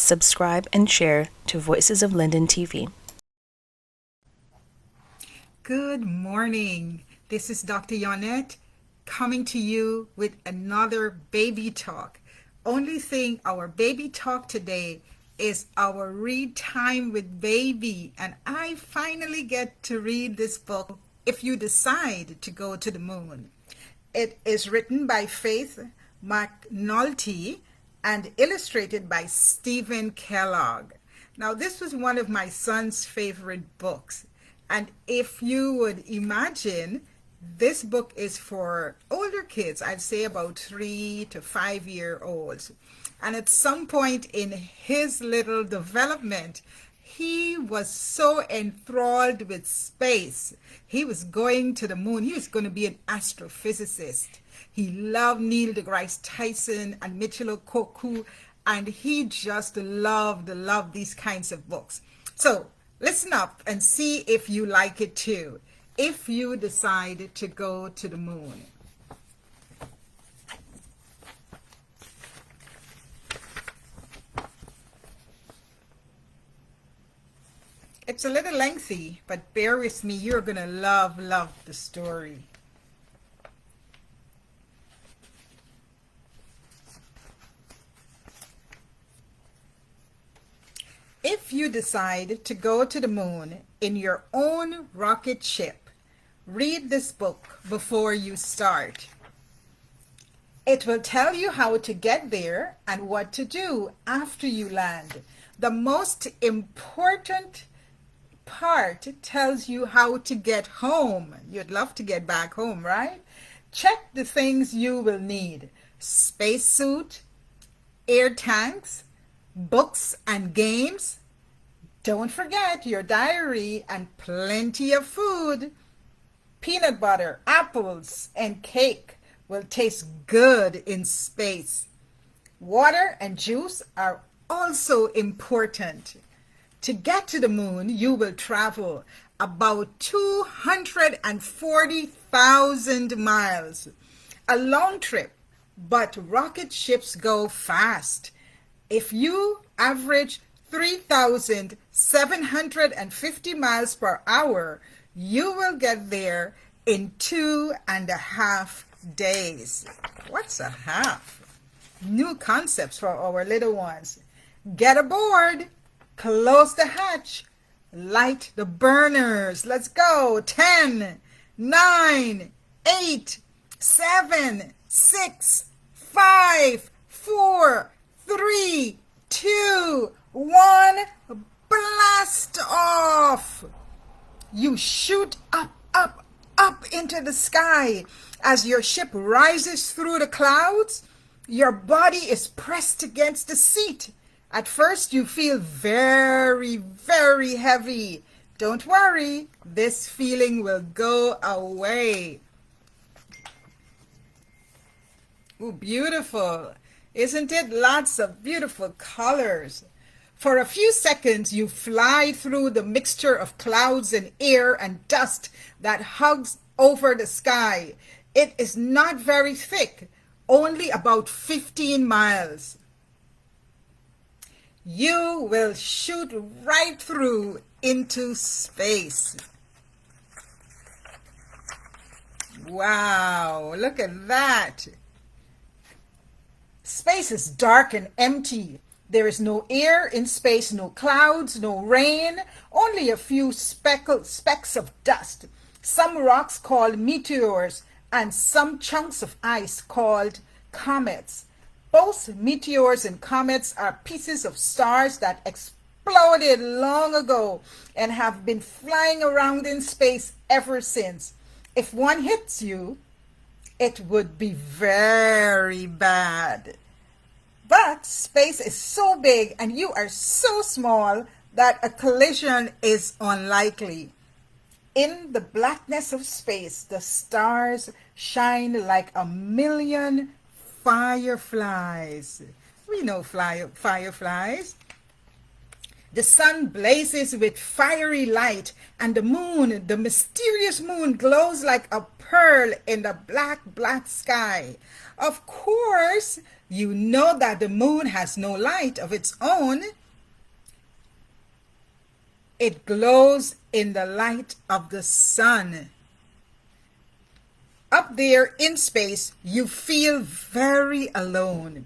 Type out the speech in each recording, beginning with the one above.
subscribe, and share to Voices of Linden TV. Good morning. This is Dr. Yonnette coming to you with another baby talk. Only thing, our baby talk today is our read time with baby, and I finally get to read this book, If You Decide to Go to the Moon. It is written by Faith McNulty and illustrated by Stephen Kellogg. Now, this was one of my son's favorite books. And if you would imagine, this book is for older kids, I'd say about 3 to 5 year olds. And at some point in his little development, he was so enthralled with space. He was going to the moon. He was going to be an astrophysicist. He loved Neil deGrasse Tyson and Michio Kaku, and he just loved these kinds of books. So listen up and see if you like it too. If you decide to go to the moon. It's a little lengthy, but bear with me. You're going to love the story. If you decide to go to the moon in your own rocket ship, read this book before you start. It will tell you how to get there and what to do after you land. The most important part tells you how to get home. You'd love to get back home, right? Check the things you will need: spacesuit, air tanks, books and games. Don't forget your diary and plenty of food. Peanut butter, apples, and cake will taste good in space. Water and juice are also important. To get to the moon, you will travel about 240,000 miles. A long trip, but rocket ships go fast. If you average 3,750 miles per hour, you will get there in 2.5 days. What's a half? New concepts for our little ones. Get aboard. Close the hatch. Light the burners. Let's go. 10, 9, 8, 7, 6, 5, 4, 3, 2, 1. Blast off. You shoot up into the sky. As your ship rises through the clouds, your body is pressed against the seat. At first, you feel very, very heavy. Don't worry, this feeling will go away. Ooh, beautiful. Isn't it? Lots of beautiful colors. For a few seconds, you fly through the mixture of clouds and air and dust that hugs over the sky. It is not very thick, only about 15 miles. You will shoot right through into space. Wow, look at that. Space is dark and empty. There is no air in space, no clouds, no rain, only a few specks of dust, some rocks called meteors, and some chunks of ice called comets. Both meteors and comets are pieces of stars that exploded long ago and have been flying around in space ever since. If one hits you, it would be very bad. But space is so big and you are so small that a collision is unlikely. In the blackness of space, the stars shine like a million fireflies. We know fireflies. The sun blazes with fiery light, and the moon, the mysterious moon, glows like a pearl in the black, black sky. Of course, you know that the moon has no light of its own. It glows in the light of the sun. Up there in space, you feel very alone.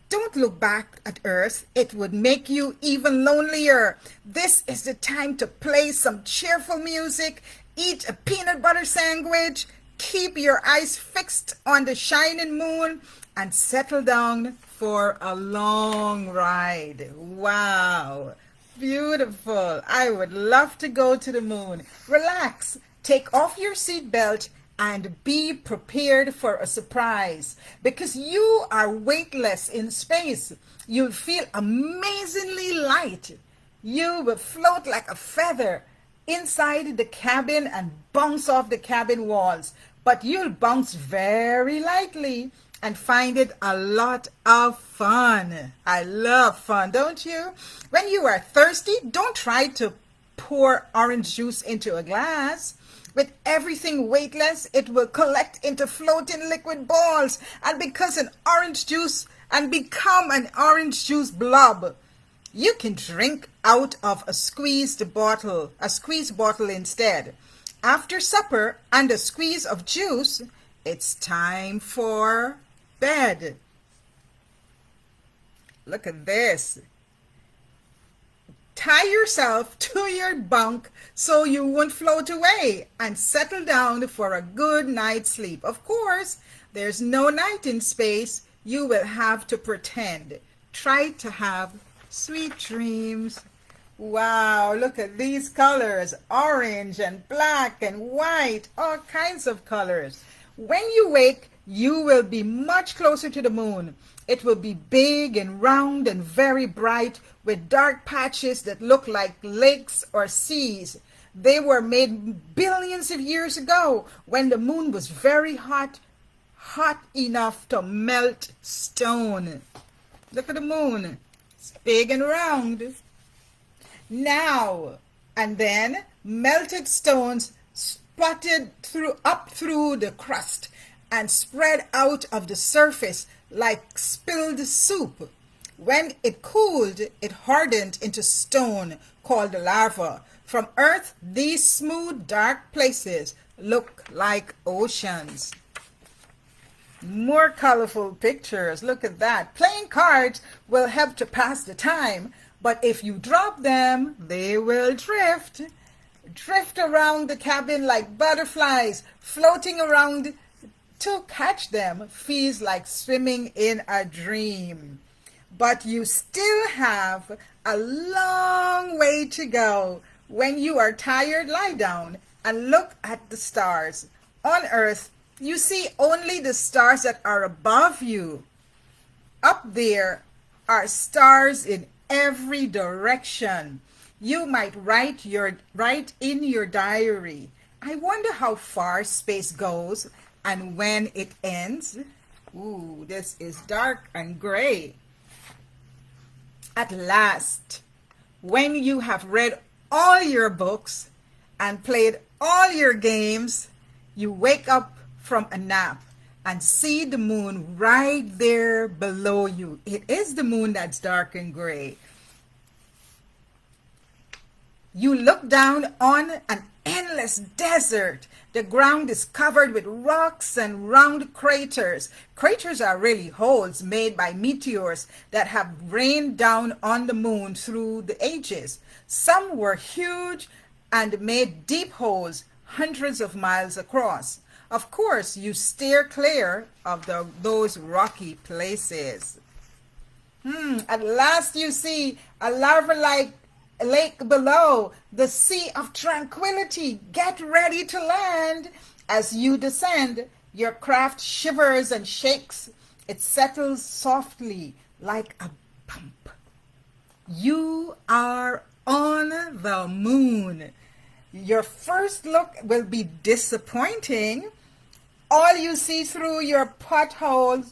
Don't look back at Earth. It would make you even lonelier. This is the time to play some cheerful music, eat a peanut butter sandwich, keep your eyes fixed on the shining moon, and settle down for a long ride. Wow, beautiful. I would love to go to the moon. Relax, take off your seatbelt, and be prepared for a surprise, because you are weightless in space. You'll feel amazingly light. You will float like a feather inside the cabin and bounce off the cabin walls, but you'll bounce very lightly and find it a lot of fun. I love fun, don't you? When you are thirsty, don't try to pour orange juice into a glass. With everything weightless, it will collect into floating liquid balls and become an orange juice blob. You can drink out of a squeezed bottle instead. After supper and a squeeze of juice, it's time for bed. Look at this. Tie yourself to your bunk so you won't float away, and settle down for a good night's sleep. Of course, there's no night in space. You will have to pretend. Try to have sweet dreams. Wow, look at these colors. Orange and black and white, all kinds of colors. When you wake, you will be much closer to the moon. It will be big and round and very bright, with dark patches that look like lakes or seas. They were made billions of years ago when the moon was very hot enough to melt stone. Look at the moon. It's big and round. Now and then, melted stones spotted up through the crust and spread out of the surface like spilled soup. When it cooled, it hardened into stone called lava. From Earth, these smooth, dark places look like oceans. More colorful pictures. Look at that. Playing cards will help to pass the time, but if you drop them, they will drift. Drift around the cabin like butterflies. Floating around to catch them feels like swimming in a dream. But you still have a long way to go. When you are tired, lie down and look at the stars. On Earth, you see only the stars that are above you. Up there are stars in every direction. You might write in your diary, I wonder how far space goes and when it ends. Ooh, this is dark and gray. At last, when you have read all your books and played all your games, you wake up from a nap and see the moon right there below you. It is the moon that's dark and gray. You look down on an endless desert. The ground is covered with rocks and round craters. Craters are really holes made by meteors that have rained down on the moon through the ages. Some were huge and made deep holes hundreds of miles across. Of course, you steer clear of those rocky places. At last you see a lava-like lake below, the sea of tranquility. Get ready to land. As you descend, your craft shivers and shakes. It settles softly like a bump. You are on the moon. Your first look will be disappointing. All you see through your porthole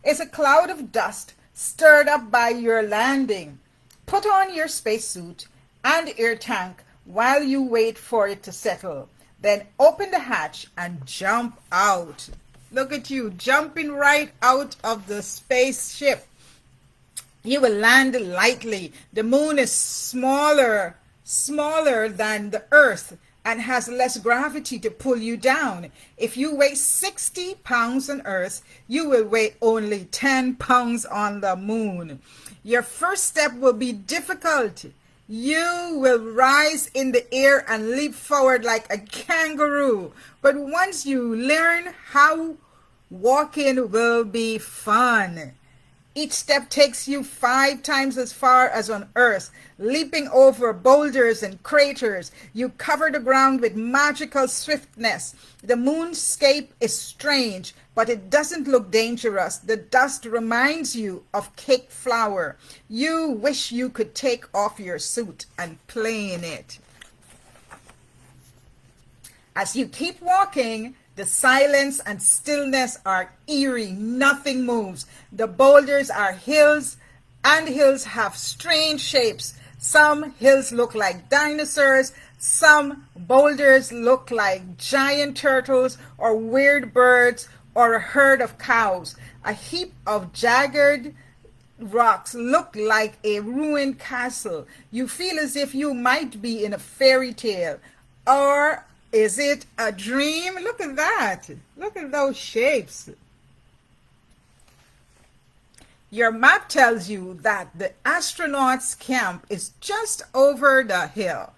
is a cloud of dust stirred up by your landing. Put on your spacesuit and air tank while you wait for it to settle. Then open the hatch and jump out. Look at you jumping right out of the spaceship. You will land lightly. The moon is smaller than the earth and has less gravity to pull you down. If you weigh 60 pounds on earth, you will weigh only 10 pounds on the moon. Your first step will be difficult. You will rise in the air and leap forward like a kangaroo. But once you learn how, walking will be fun. Each step takes you 5 times as far as on Earth, leaping over boulders and craters. You cover the ground with magical swiftness. The moonscape is strange, but it doesn't look dangerous. The dust reminds you of cake flour. You wish you could take off your suit and play in it. As you keep walking, the silence and stillness are eerie. Nothing moves. The boulders are hills, and hills have strange shapes. Some hills look like dinosaurs. Some boulders look like giant turtles or weird birds or a herd of cows. A heap of jagged rocks look like a ruined castle. You feel as if you might be in a fairy tale. Or is it a dream? Look at that. Look at those shapes. Your map tells you that the astronauts' camp is just over the hill.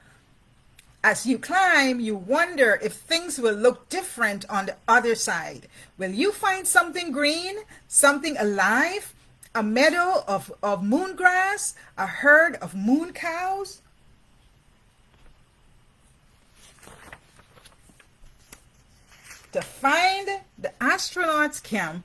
As you climb, you wonder if things will look different on the other side. Will you find something green, something alive, a meadow of moon grass, a herd of moon cows? To find the astronauts' camp,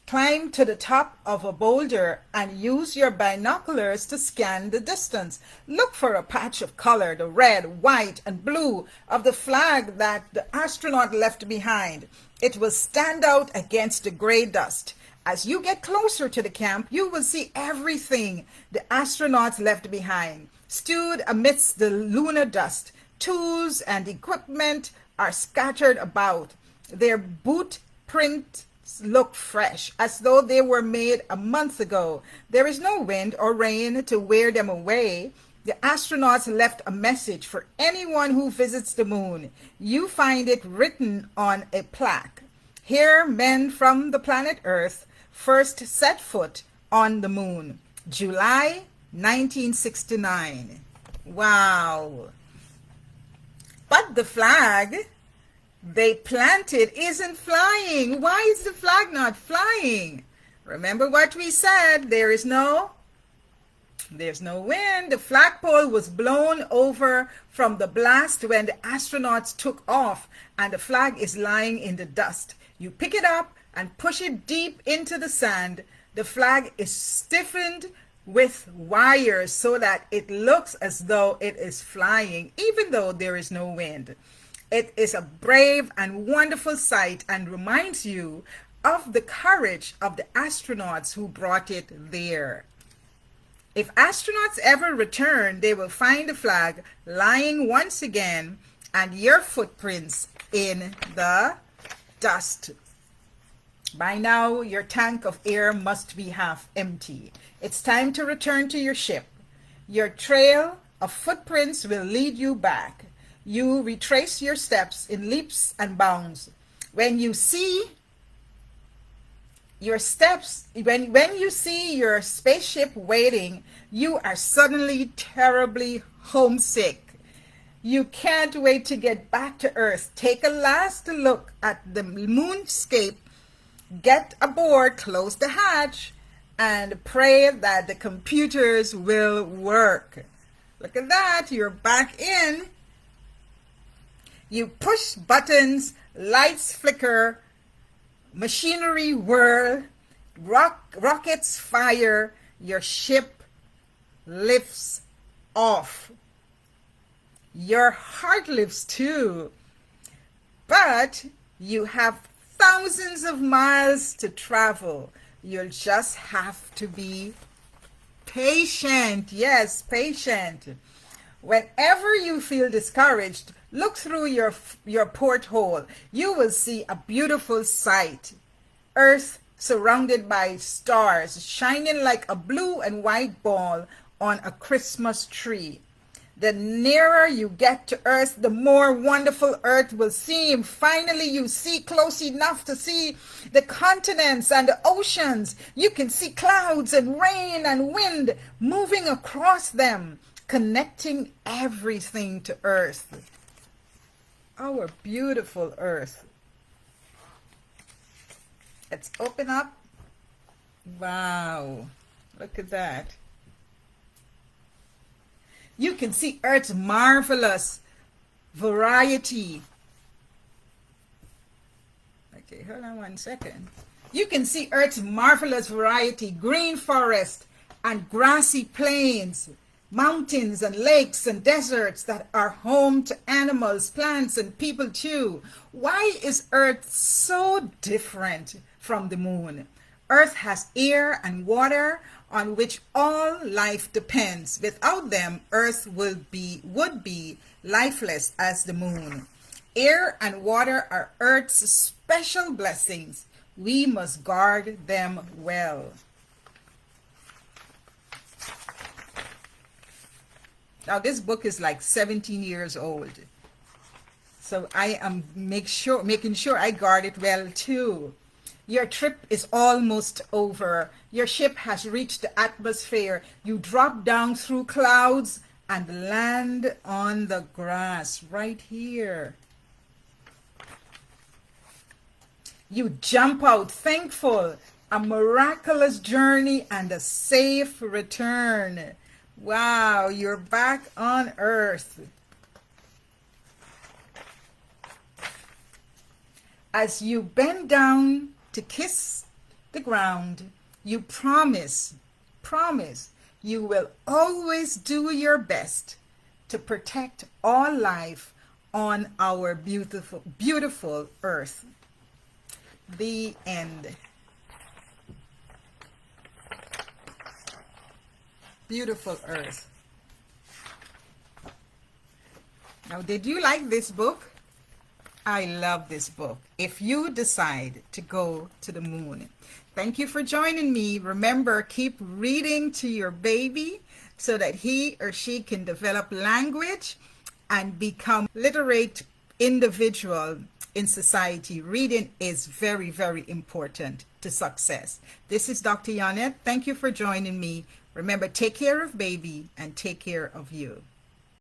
climb to the top of a boulder and use your binoculars to scan the distance. Look for a patch of color, the red, white, and blue of the flag that the astronaut left behind. It will stand out against the gray dust. As you get closer to the camp, you will see everything the astronauts left behind. Stewed amidst the lunar dust, tools and equipment are scattered about. Their boot prints look fresh, as though they were made a month ago. There is no wind or rain to wear them away. The astronauts left a message for anyone who visits the moon. You find it written on a plaque. Here, men from the planet Earth first set foot on the moon, July 1969. Wow. But the flag they planted isn't flying. Why is the flag not flying? Remember what we said, there's no wind. The flagpole was blown over from the blast when the astronauts took off, and the flag is lying in the dust. You pick it up and push it deep into the sand. The flag is stiffened with wires so that it looks as though it is flying, even though there is no wind. It is a brave and wonderful sight and reminds you of the courage of the astronauts who brought it there. If astronauts ever return, they will find the flag lying once again and your footprints in the dust. By now, your tank of air must be half empty. It's time to return to your ship. Your trail of footprints will lead you back. You retrace your steps in leaps and bounds. When you see your steps, when you see your spaceship waiting, you are suddenly terribly homesick. You can't wait to get back to Earth. Take a last look at the moonscape, get aboard, close the hatch, and pray that the computers will work. Look at that, you're back in. You push buttons, lights flicker, machinery whirl, rockets fire, your ship lifts off. Your heart lifts too, but you have thousands of miles to travel. You'll just have to be patient. Yes, patient. Whenever you feel discouraged, look through your porthole. You will see a beautiful sight. Earth surrounded by stars, shining like a blue and white ball on a Christmas tree. The nearer you get to Earth, the more wonderful Earth will seem. Finally, you see close enough to see the continents and the oceans. You can see clouds and rain and wind moving across them, connecting everything to Earth. Our beautiful Earth. Let's open up. Wow, look at that. You can see Earth's marvelous variety. Okay, hold on one second. You can see Earth's marvelous variety, green forest and grassy plains, mountains and lakes and deserts that are home to animals, plants, and people too. Why is Earth so different from the moon? Earth has air and water on which all life depends. Without them, Earth would be lifeless as the moon. Air and water are Earth's special blessings. We must guard them well. Now this book is like 17 years old. So I am making sure I guard it well too. Your trip is almost over. Your ship has reached the atmosphere. You drop down through clouds and land on the grass right here. You jump out thankful, a miraculous journey and a safe return. Wow, you're back on Earth. As you bend down to kiss the ground, you promise you will always do your best to protect all life on our beautiful Earth. The end. Beautiful Earth. Now, did you like this book? I love this book. If you decide to go to the moon. Thank you for joining me. Remember, keep reading to your baby so that he or she can develop language and become literate individual in society. Reading is very, very important to success. This is Dr. Yonnette. Thank you for joining me. Remember, take care of baby and take care of you.